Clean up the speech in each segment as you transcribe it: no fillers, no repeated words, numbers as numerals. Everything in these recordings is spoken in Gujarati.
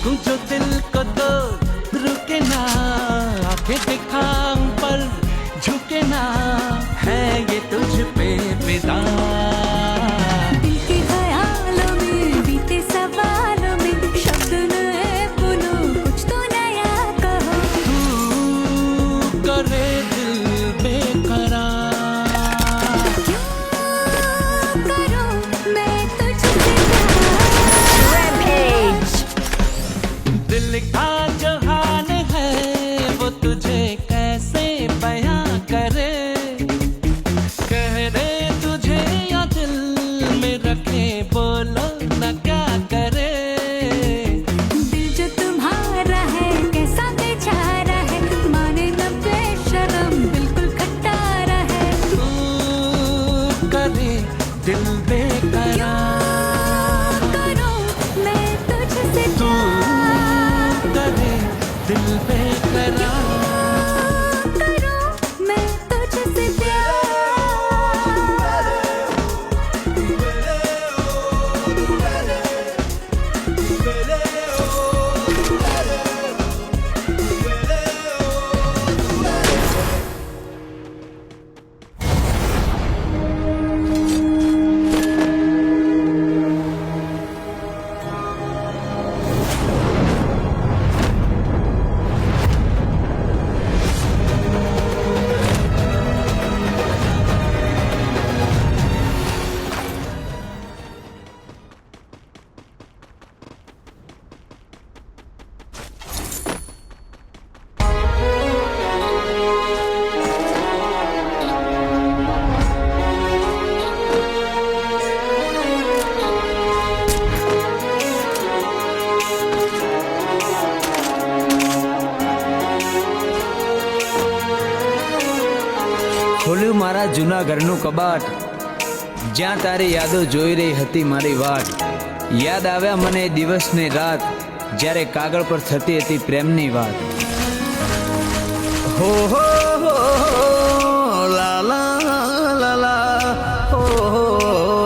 देखूं जो दिल को तो रुके ना, आंखें दिखाऊं पर झुके ना, है ये तुझ पे फिदा। दिल के ख्यालों में बीते सवालों में शब्द नए बोलो, कुछ तो नया कहो। तू करे दिल बेकरार, क्यों करूं मैं तुझसे प्यार। दिल का जहान है वो तुझे कैसे बयां करे, कह दे तुझे या दिल में रखे, बोलो न क्या करे। दिल जो तुम्हारा है कैसा बेचारा है, माने न बेशरम बिल्कुल खटारा है। तू करे दिल बेकरार, करूं मैं तुझसे तू प्यार। करे दिल बेकरार। करूं मैं तुझसे प्यार। ખોલ્યું મારા જૂના ઘરનું કબાટ, જ્યાં તારી યાદો જોઈ રહી હતી મારી વાટ. યાદ આવ્યા મને એ દિવસ ને રાત, જ્યારે કાગળ પર થતી હતી પ્રેમની વાત. હો હો હો લા લા લા લા, હો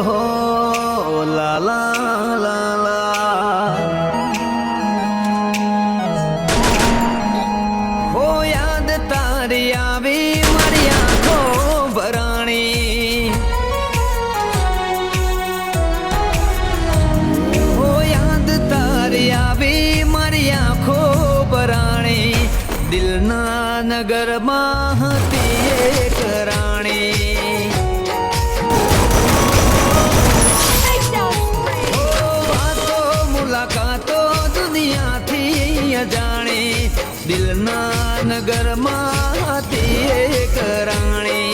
હો લા લા લા લા. હો યાદ તારી આવી મારી આંખો ભરાણી, હો યાદ તારી આવી મારી આંખો ભરાણી. દિલના નગરમાં હતી એક રાણી. વાતો મુલાકાતો દુનિયાથી અજાણી, દિલના નગરમાં હતી એક રાણી.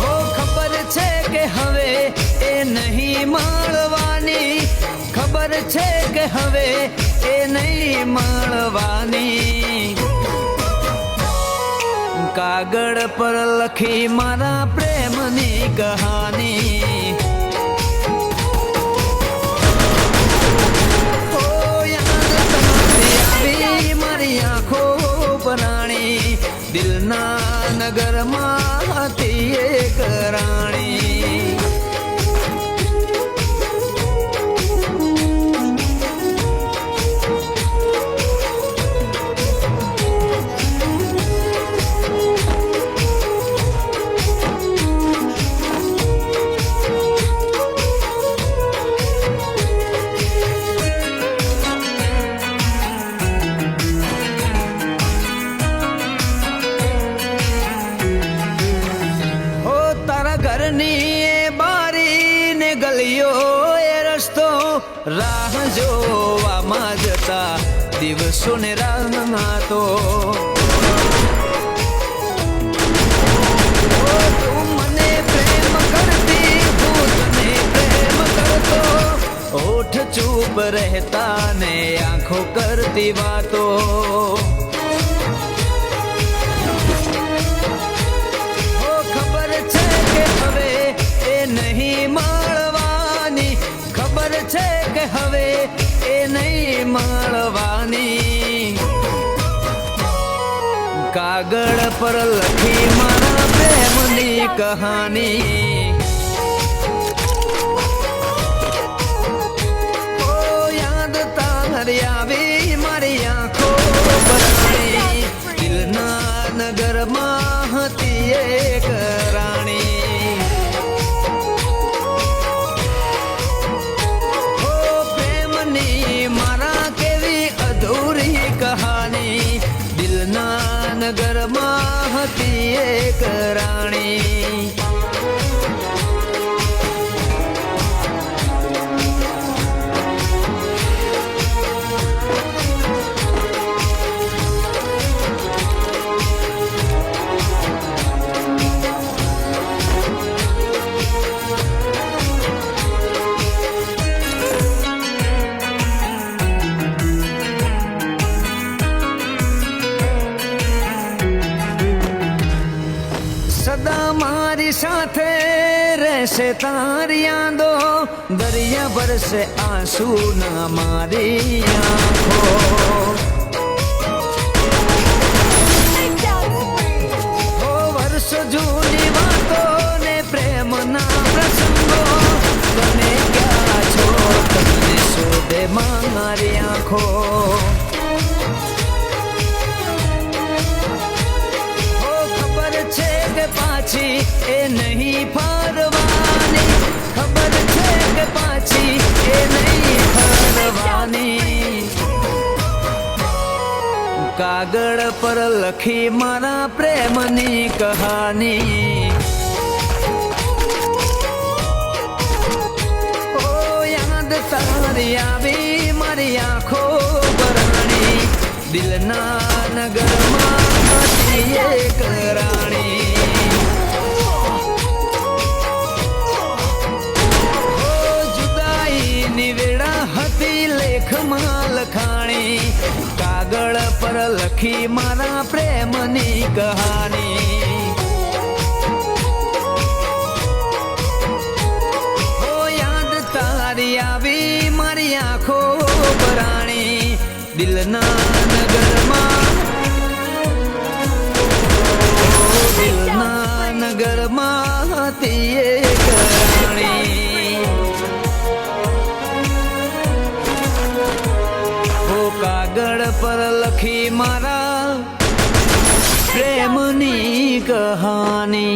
હો ખબર છે કે હવે એ નહીં માળવાની, ખબર છે કે હવે એ નહીં માળવાની. કાગળ પર લખી મારા પ્રેમની કહાની. ઓ યાદ તારી આવી મારી આંખો ભરાણી, દિલના નગરમાં હતી એક રાણી. હો તારા ઘરની એ બારી ને ગલીઓ એ રસ્તો, રાહ જોવામાં જતા દિવસો ને રાહતો. હો તું મને પ્રેમ કરતી, હું તને પ્રેમ કરતો, હોઠ ચૂપ રહેતા ને આંખો કરતી વાતો. હો ખબર છે કે હવે એ નહીં માળવાની, ખબર છે કે હવે એ નહીં માળવાની. કાગળ પર લખી મારા પ્રેમની કહાની. સદા મારી સાથે રહેશે તારી યાદો દરિયા ભરશે આંસુ ના મારી આંખો વર્ષો જૂની વાતો ને પ્રેમના પ્રસંગો તમે ક્યાં છો તમને શોધે મારી આંખો ખબર છે કે પાછી એ નહીં ફરવાની ખબર છે કે પાછી એ નહીં ફરવાની કાગળ પર લખી મારા પ્રેમની કહાની ઓ યાદ તારી આવી મારી આંખો ભરાણી દિલના નગરમાં હતી એક રાણી ઓ જુદાઈની વેળા હતી લેખમાં લખાણી કાગળ પર લખી મારા પ્રેમની કહાની ઓ યાદ તારી આવી મારી આંખો ભરાણી દિલના નગરમાં દિલના નગરમાં હતી એક રાણી કાગળ પર લખી મારા પ્રેમની કહાની